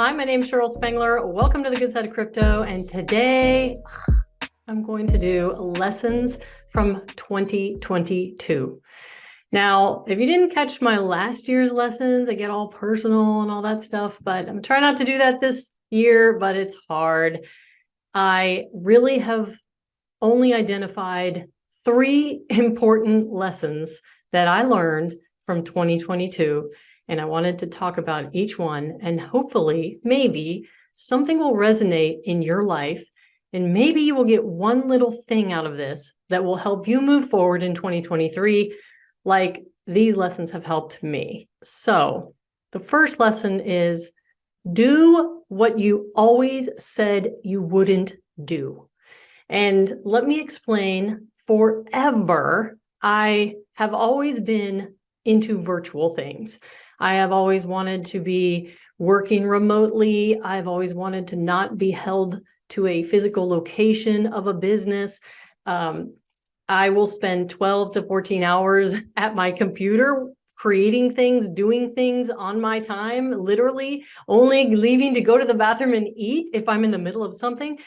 Hi, my name is Cheryl Spengler. Welcome to the Good Side of Crypto. And today I'm going to do lessons from 2022. Now, if you didn't catch my last year's lessons, I get all personal and all that stuff, but I'm trying not to do that this year, but it's hard. I really have only identified 3 important lessons that I learned from 2022. And I wanted to talk about each one, and hopefully, maybe something will resonate in your life. And maybe you will get one little thing out of this that will help you move forward in 2023, like these lessons have helped me. So the first lesson is do what you always said you wouldn't do. And let me explain. Forever, I have always been into virtual things. I have always wanted to be working remotely. I've always wanted to not be held to a physical location of a business. I will spend 12 to 14 hours at my computer creating things, doing things on my time, literally only leaving to go to the bathroom and eat if I'm in the middle of something.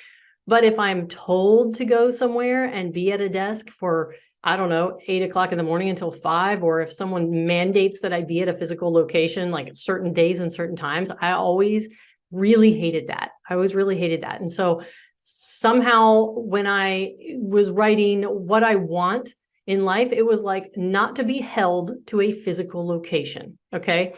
But if I'm told to go somewhere and be at a desk for, I don't know, 8 o'clock in the morning until 5, or if someone mandates that I be at a physical location, like certain days and certain times, I always really hated that. I always really hated that. And so somehow when I was writing what I want in life, it was like not to be held to a physical location. Okay.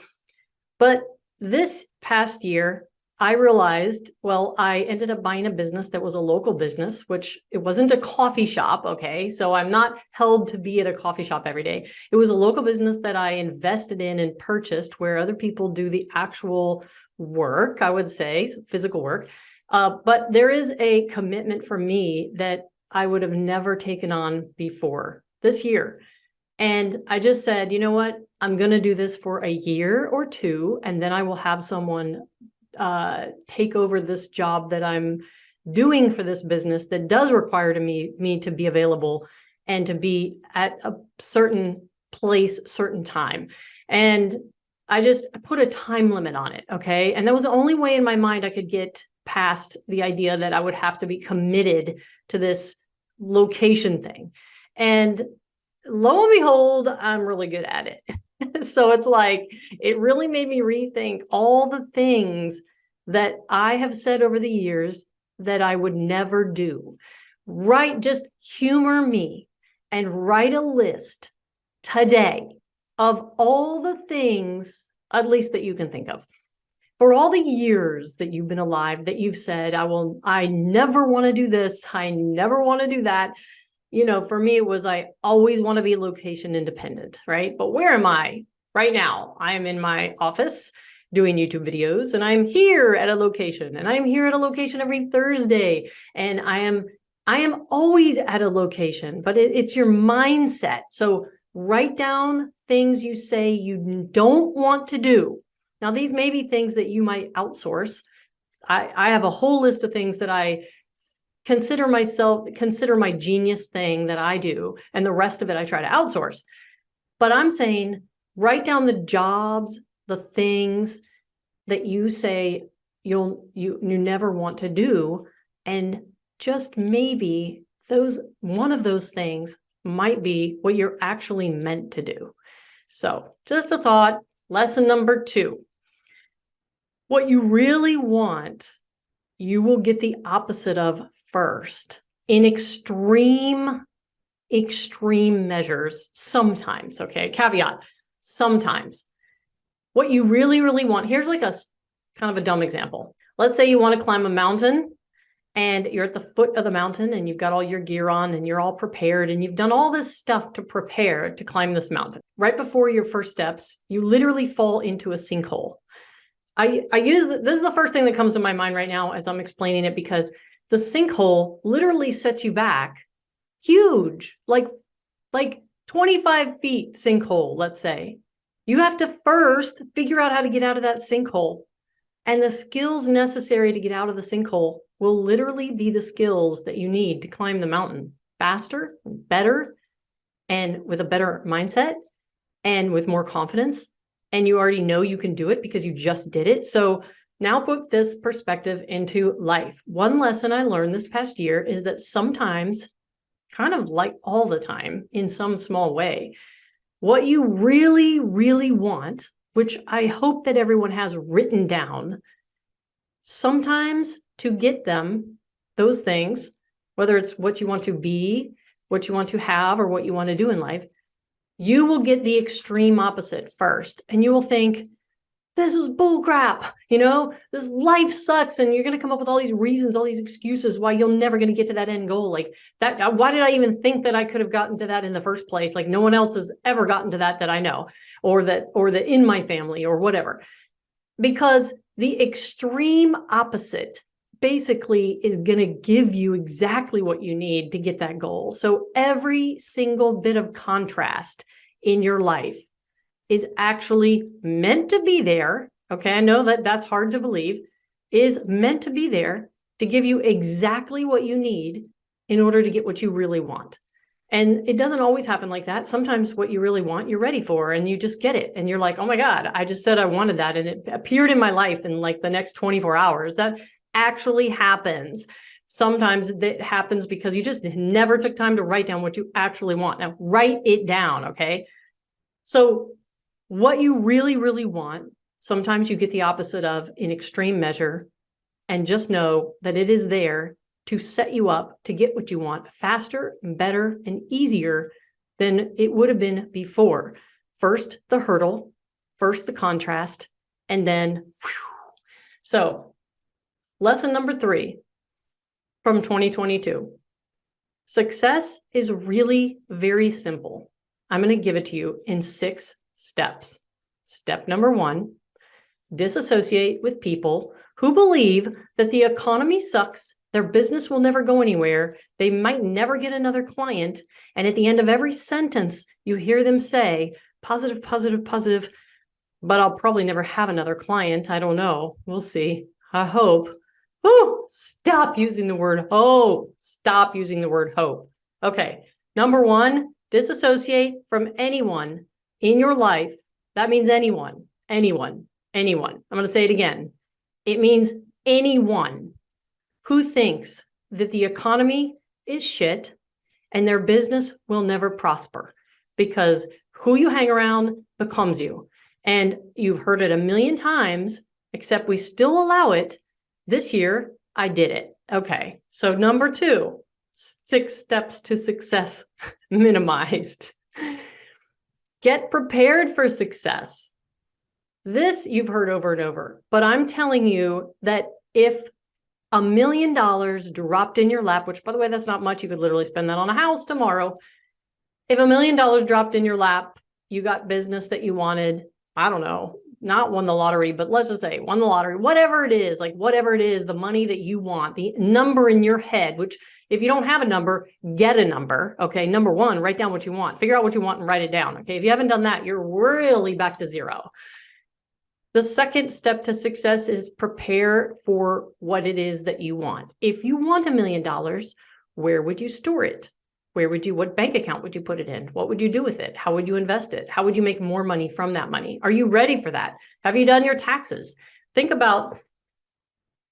But this past year, I realized, well, I ended up buying a business that was a local business, which it wasn't a coffee shop. Okay. So I'm not held to be at a coffee shop every day. It was a local business that I invested in and purchased, where other people do the actual work, I would say, physical work. But there is a commitment for me that I would have never taken on before this year. And I just said, you know what? I'm going to do this for a year or two, and then I will have someone take over this job that I'm doing for this business that does require me to be available and to be at a certain place, certain time. And I just put a time limit on it. Okay. And that was the only way in my mind I could get past the idea that I would have to be committed to this location thing. And lo and behold, I'm really good at it. So it's like, it really made me rethink all the things that I have said over the years that I would never do. Right? Just humor me and write a list today of all the things, at least that you can think of, for all the years that you've been alive, that you've said, I never want to do this. I never want to do that. You know, for me, it was, I always want to be location independent, right? But where am I right now? I am in my office doing YouTube videos, and I'm here at a location, and I'm here at a location every Thursday. And I am always at a location, but it's your mindset. So write down things you say you don't want to do. Now, these may be things that you might outsource. I have a whole list of things that I consider my genius thing that I do, and the rest of it I try to outsource. But I'm saying, write down the jobs, the things that you say you never want to do, and just maybe one of those things might be what you're actually meant to do. So just a thought. Lesson number 2. What you really want, you will get the opposite of first in extreme measures sometimes. Okay, caveat, sometimes. What you really, really want, here's like a kind of a dumb example. Let's say you want to climb a mountain, and you're at the foot of the mountain, and you've got all your gear on, and you're all prepared, and you've done all this stuff to prepare to climb this mountain. Right before your first steps, you literally fall into a sinkhole. This is the first thing that comes to my mind right now as I'm explaining it, because the sinkhole literally sets you back huge, like 25 feet sinkhole, let's say. You have to first figure out how to get out of that sinkhole. And the skills necessary to get out of the sinkhole will literally be the skills that you need to climb the mountain faster, better, and with a better mindset, and with more confidence. And you already know you can do it because you just did it. So now put this perspective into life. One lesson I learned this past year is that sometimes, kind of like all the time in some small way, what you really, really want, which I hope that everyone has written down, sometimes to get them, those things, whether it's what you want to be, what you want to have, or what you want to do in life, you will get the extreme opposite first. And you will think, this is bull crap, this life sucks. And you're going to come up with all these reasons, all these excuses why you're never going to get to that end goal. Like that, why did I even think that I could have gotten to that in the first place? Like no one else has ever gotten to that I know, or that in my family or whatever. Because the extreme opposite basically is going to give you exactly what you need to get that goal. So every single bit of contrast in your life is actually meant to be there. Okay, I know that that's hard to believe, is meant to be there to give you exactly what you need in order to get what you really want. And it doesn't always happen like that. Sometimes what you really want, you're ready for, and you just get it. And you're like, oh my God, I just said I wanted that. And it appeared in my life in like the next 24 hours. That actually happens. Sometimes that happens because you just never took time to write down what you actually want. Now, write it down, okay? So what you really, really want, sometimes you get the opposite of in extreme measure, and just know that it is there to set you up to get what you want faster and better and easier than it would have been before. First, the hurdle, first the contrast, and then, whew. So lesson number 3 from 2022. Success is really very simple. I'm going to give it to you in 6 steps. Step number 1, disassociate with people who believe that the economy sucks, their business will never go anywhere, they might never get another client, and at the end of every sentence, you hear them say, positive, positive, positive, but I'll probably never have another client. I don't know. We'll see. I hope. Oh, stop using the word hope. Stop using the word hope. Okay. Number 1, disassociate from anyone in your life. That means anyone. I'm going to say it again. It means anyone who thinks that the economy is shit and their business will never prosper, because who you hang around becomes you. And you've heard it a million times, except we still allow it. This year, I did it. Okay. So number 2, 6 steps to success minimized. Get prepared for success. This you've heard over and over, but I'm telling you that if $1 million dropped in your lap, which by the way, that's not much. You could literally spend that on a house tomorrow. If $1 million dropped in your lap, you got business that you wanted, I don't know, not won the lottery, but let's just say won the lottery, whatever it is, the money that you want, the number in your head, which if you don't have a number, get a number. Okay. Number 1, write down what you want, figure out what you want and write it down. Okay. If you haven't done that, you're really back to 0. The second step to success is prepare for what it is that you want. If you want $1 million, where would you store it? What bank account would you put it in? What would you do with it? How would you invest it? How would you make more money from that money? Are you ready for that? Have you done your taxes? Think about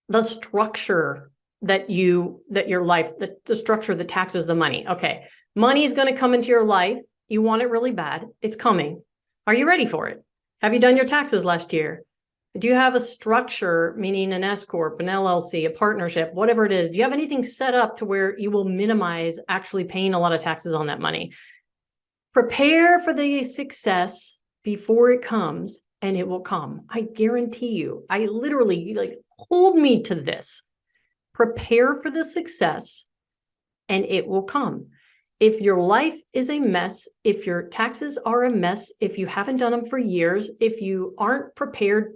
the structure the structure, the taxes, the money. Okay. Money is going to come into your life. You want it really bad. It's coming. Are you ready for it? Have you done your taxes last year? Do you have a structure, meaning an S Corp, an LLC, a partnership, whatever it is? Do you have anything set up to where you will minimize actually paying a lot of taxes on that money? Prepare for the success before it comes, and it will come. I guarantee you. I literally, hold me to this. Prepare for the success, and it will come. If your life is a mess, if your taxes are a mess, if you haven't done them for years, if you aren't prepared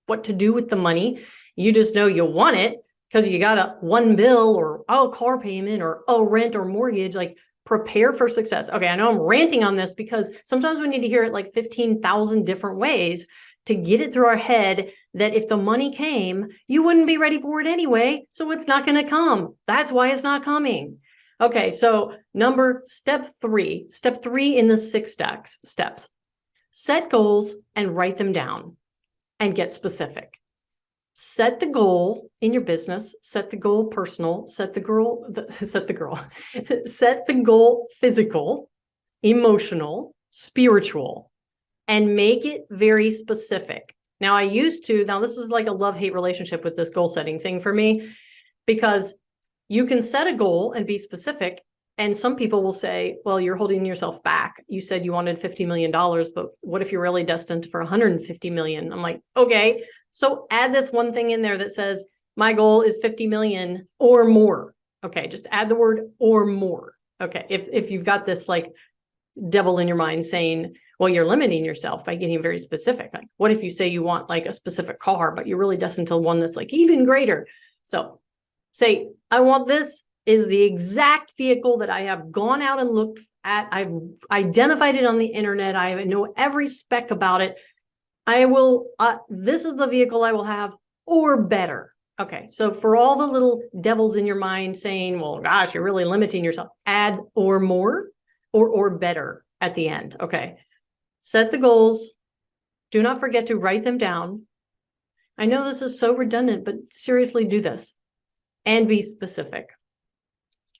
what to do with the money, you just know you want it because you got one bill or car payment or rent or mortgage, prepare for success. Okay, I know I'm ranting on this because sometimes we need to hear it 15,000 different ways to get it through our head that if the money came, you wouldn't be ready for it anyway, so it's not going to come. That's why it's not coming. Okay, so step three in the 6 steps, set goals and write them down and get specific. set the goal in your business, set the goal personal, set the goal physical, emotional, spiritual, and make it very specific. Now this is like a love-hate relationship with this goal setting thing for me, because you can set a goal and be specific. And some people will say, well, you're holding yourself back. You said you wanted $50 million, but what if you're really destined for 150 million? I'm like, okay, so add this one thing in there that says, my goal is 50 million or more. Okay, just add the word or more. Okay, if you've got this like devil in your mind saying, well, you're limiting yourself by getting very specific. Like, what if you say you want like a specific car, but you're really destined to one that's like even greater? So say, I want this is the exact vehicle that I have gone out and looked at. I've identified it on the internet. I know every spec about it. This is the vehicle I will have, or better. Okay, so for all the little devils in your mind saying, well, gosh, you're really limiting yourself, add or more or better at the end. Okay, set the goals. Do not forget to write them down. I know this is so redundant, but seriously do this and be specific.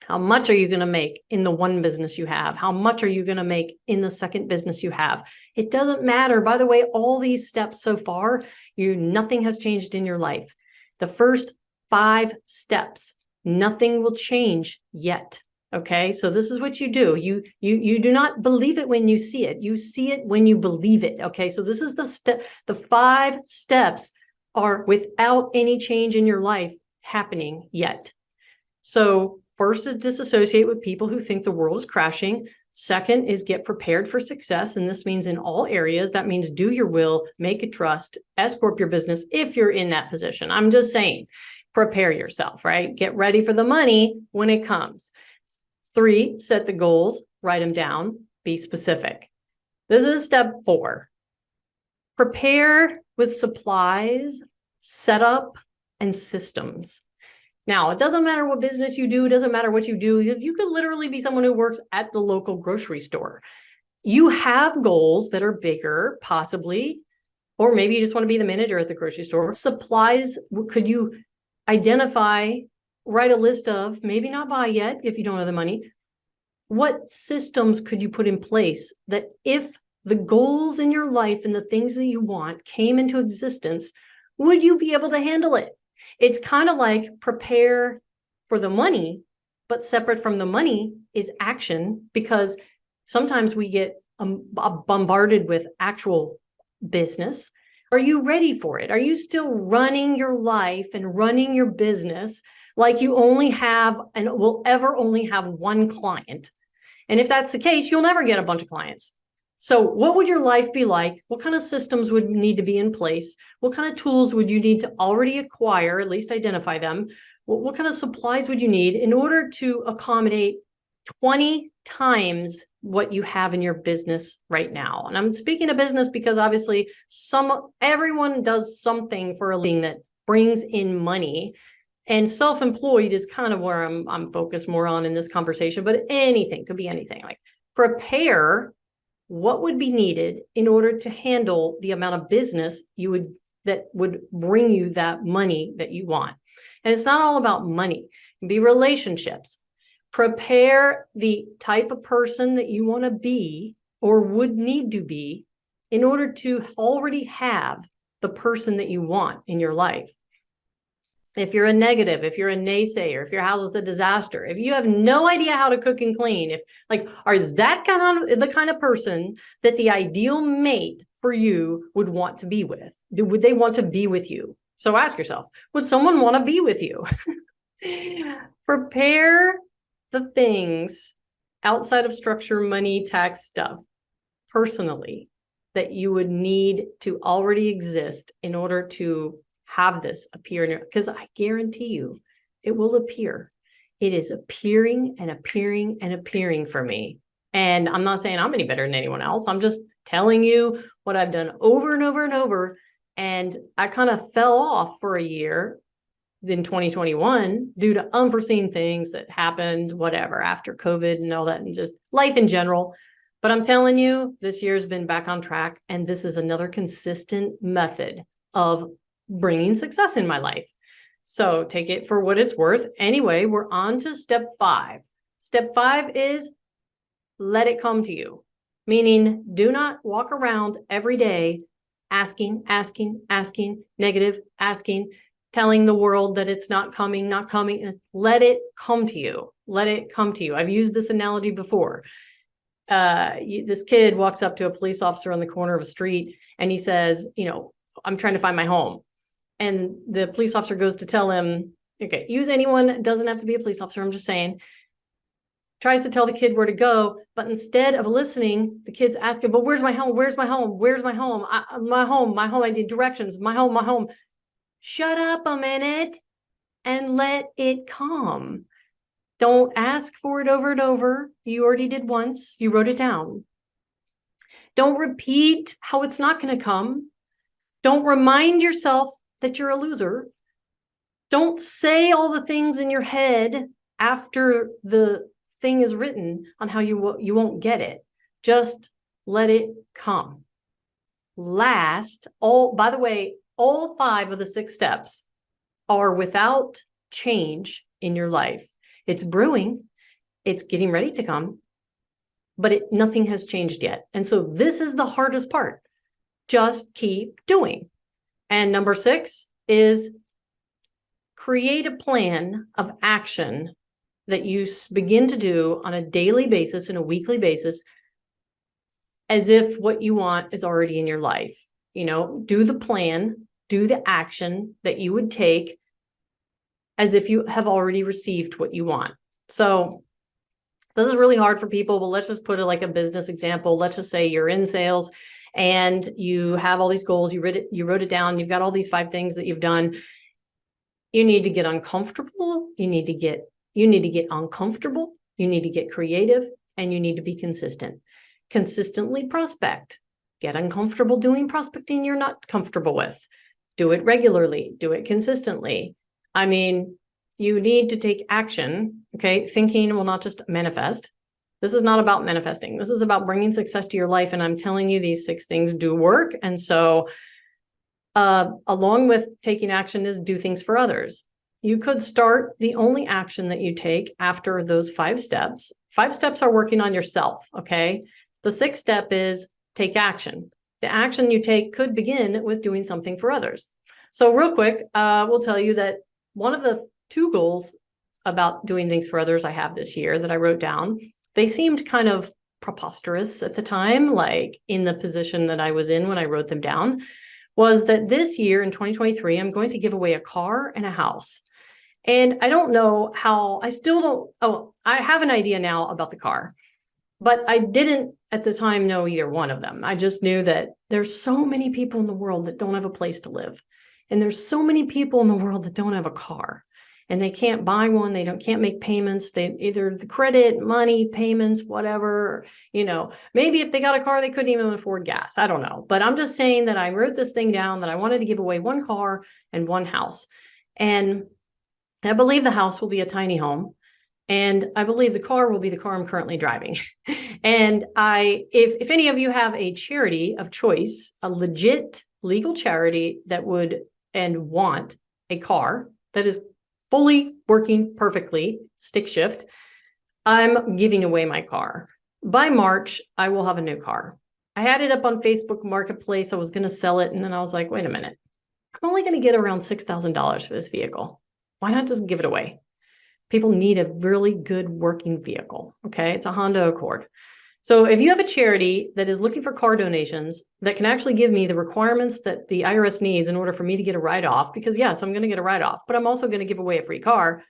How much are you going to make in the one business you have? How much are you going to make in the second business you have? It doesn't matter. By the way, all these steps so far, nothing has changed in your life. The first 5 steps, nothing will change yet. Okay, so this is what you do. You do not believe it when you see it. You see it when you believe it. Okay, so this is the step. The 5 steps are without any change in your life happening yet. So first is disassociate with people who think the world is crashing. Second is get prepared for success. And this means in all areas. That means do your will, make a trust, S-corp your business if you're in that position. I'm just saying, prepare yourself, right? Get ready for the money when it comes. 3, set the goals, write them down, be specific. This is step 4. Prepare with supplies, setup, and systems. Now, it doesn't matter what business you do. It doesn't matter what you do. You could literally be someone who works at the local grocery store. You have goals that are bigger, possibly, or maybe you just want to be the manager at the grocery store. Supplies, could you identify, write a list of, maybe not buy yet if you don't have the money. What systems could you put in place that if the goals in your life and the things that you want came into existence, would you be able to handle it? It's kind of like prepare for the money, but separate from the money is action, because sometimes we get bombarded with actual business. Are you ready for it? Are you still running your life and running your business like you only have and will ever only have one client? And if that's the case, you'll never get a bunch of clients. So what would your life be like? What kind of systems would need to be in place? What kind of tools would you need to already acquire, at least identify them? What kind of supplies would you need in order to accommodate 20 times what you have in your business right now? And I'm speaking of business because obviously everyone does something for a living that brings in money. And self-employed is kind of where I'm focused more on in this conversation, but anything, could be anything. Like prepare what would be needed in order to handle the amount of business that would bring you that money that you want. And it's not all about money. It can be relationships. Prepare the type of person that you want to be or would need to be in order to already have the person that you want in your life. If you're a negative, if you're a naysayer, if your house is a disaster, if you have no idea how to cook and clean, is that the kind of person that the ideal mate for you would want to be with? Would they want to be with you? So ask yourself, would someone want to be with you? Prepare the things outside of structure, money, tax stuff, personally, that you would need to already exist in order to have this appear in your, because I guarantee you it will appear. It is appearing and appearing and appearing for me. And I'm not saying I'm any better than anyone else. I'm just telling you what I've done over and over and over. And I kind of fell off for a year in 2021 due to unforeseen things that happened, whatever, after COVID and all that, and just life in general. But I'm telling you, this year's been back on track. And this is another consistent method of bringing success in my life. So take it for what it's worth. Anyway, we're on to step 5. Step 5 is let it come to you, meaning do not walk around every day asking, negative, asking, telling the world that it's not coming. Let it come to you. Let it come to you. I've used this analogy before. This kid walks up to a police officer on the corner of a street and he says, I'm trying to find my home. And the police officer goes to tell him, okay, use anyone, doesn't have to be a police officer, I'm just saying, tries to tell the kid where to go, but instead of listening, the kid's asking, but where's my home? Where's my home? Where's my home? My home, I need directions, my home. Shut up a minute and let it come. Don't ask for it over and over. You already did once, you wrote it down. Don't repeat how it's not going to come. Don't remind yourself that you're a loser. Don't say all the things in your head after the thing is written on how you won't get it. Just let it come. Last, by the way, all 5 of the 6 steps are without change in your life. It's brewing, it's getting ready to come, but nothing has changed yet. And so this is the hardest part. Just keep doing. And number 6 is create a plan of action that you begin to do on a daily basis and a weekly basis as if what you want is already in your life. Do the plan, do the action that you would take as if you have already received what you want. So this is really hard for people, but let's just put it like a business example. Let's just say you're in sales and you have all these goals, you wrote it down, you've got all these 5 things that you've done. You need to get uncomfortable, you need to get uncomfortable, you need to get creative, and you need to be consistent. Consistently prospect. Get uncomfortable doing prospecting you're not comfortable with. Do it regularly, do it consistently. I mean, you need to take action, okay? Thinking will not just manifest. This is not about manifesting. This is about bringing success to your life. And I'm telling you, these 6 things do work. And so along with taking action is do things for others. You could start the only action that you take after those 5 steps. 5 steps are working on yourself, okay? The 6th step is take action. The action you take could begin with doing something for others. So real quick, we'll tell you that one of the 2 goals about doing things for others I have this year that I wrote down, they seemed kind of preposterous at the time, like in the position that I was in when I wrote them down, was that this year in 2023, I'm going to give away a car and a house. And I don't know how, I have an idea now about the car, but I didn't at the time know either one of them. I just knew that there's so many people in the world that don't have a place to live. And there's so many people in the world that don't have a car and they can't buy one. They can't make payments. They either the credit, money, payments, whatever, maybe if they got a car, they couldn't even afford gas. I don't know. But I'm just saying that I wrote this thing down that I wanted to give away 1 car and 1 house. And I believe the house will be a tiny home. And I believe the car will be the car I'm currently driving. And if any of you have a charity of choice, a legit legal charity that would and want a car that is fully working perfectly, stick shift, I'm giving away my car. By March, I will have a new car. I had it up on Facebook Marketplace. I was going to sell it. And then I was like, wait a minute. I'm only going to get around $6,000 for this vehicle. Why not just give it away? People need a really good working vehicle. Okay. It's a Honda Accord. So if you have a charity that is looking for car donations that can actually give me the requirements that the IRS needs in order for me to get a write-off, because yes, I'm going to get a write-off, but I'm also going to give away a free car.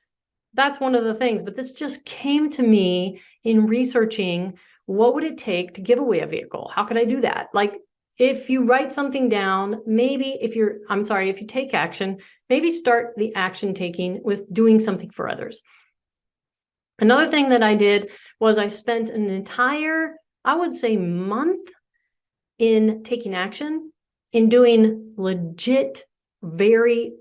That's one of the things. But this just came to me in researching what would it take to give away a vehicle? How could I do that? Like if you write something down, maybe if you take action, maybe start the action taking with doing something for others. Another thing that I did was I spent an entire, I would say, month in taking action, in doing legit, very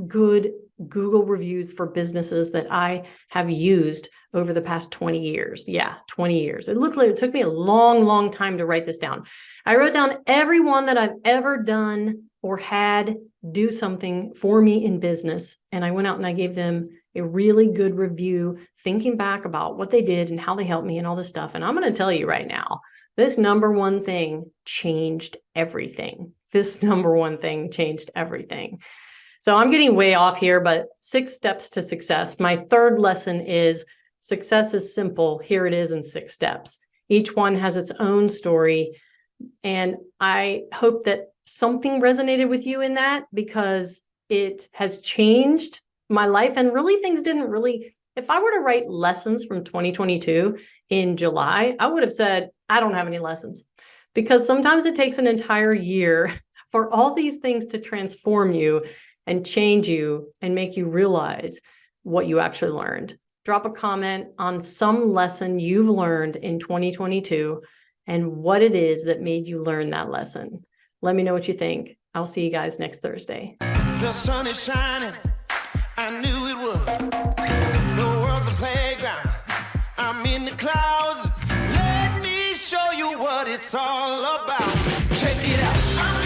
good Google reviews for businesses that I have used over the past 20 years. Yeah, 20 years. It took me a long, long time to write this down. I wrote down everyone that I've ever done or had do something for me in business. And I went out and I gave them a really good review, thinking back about what they did and how they helped me and all this stuff. And I'm going to tell you right now, this number one thing changed everything. This number one thing changed everything. So I'm getting way off here, but 6 steps to success. My third lesson is success is simple. Here it is in 6 steps. Each one has its own story. And I hope that something resonated with you in that, because it has changed my life. And really, things didn't really, if I were to write lessons from 2022 in July, I would have said, I don't have any lessons, because sometimes it takes an entire year for all these things to transform you and change you and make you realize what you actually learned. Drop a comment on some lesson you've learned in 2022 and what it is that made you learn that lesson. Let me know what you think. I'll see you guys next Thursday. The sun is shining. I knew it would. The world's a playground. I'm in the clouds. Let me show you what it's all about. Check it out.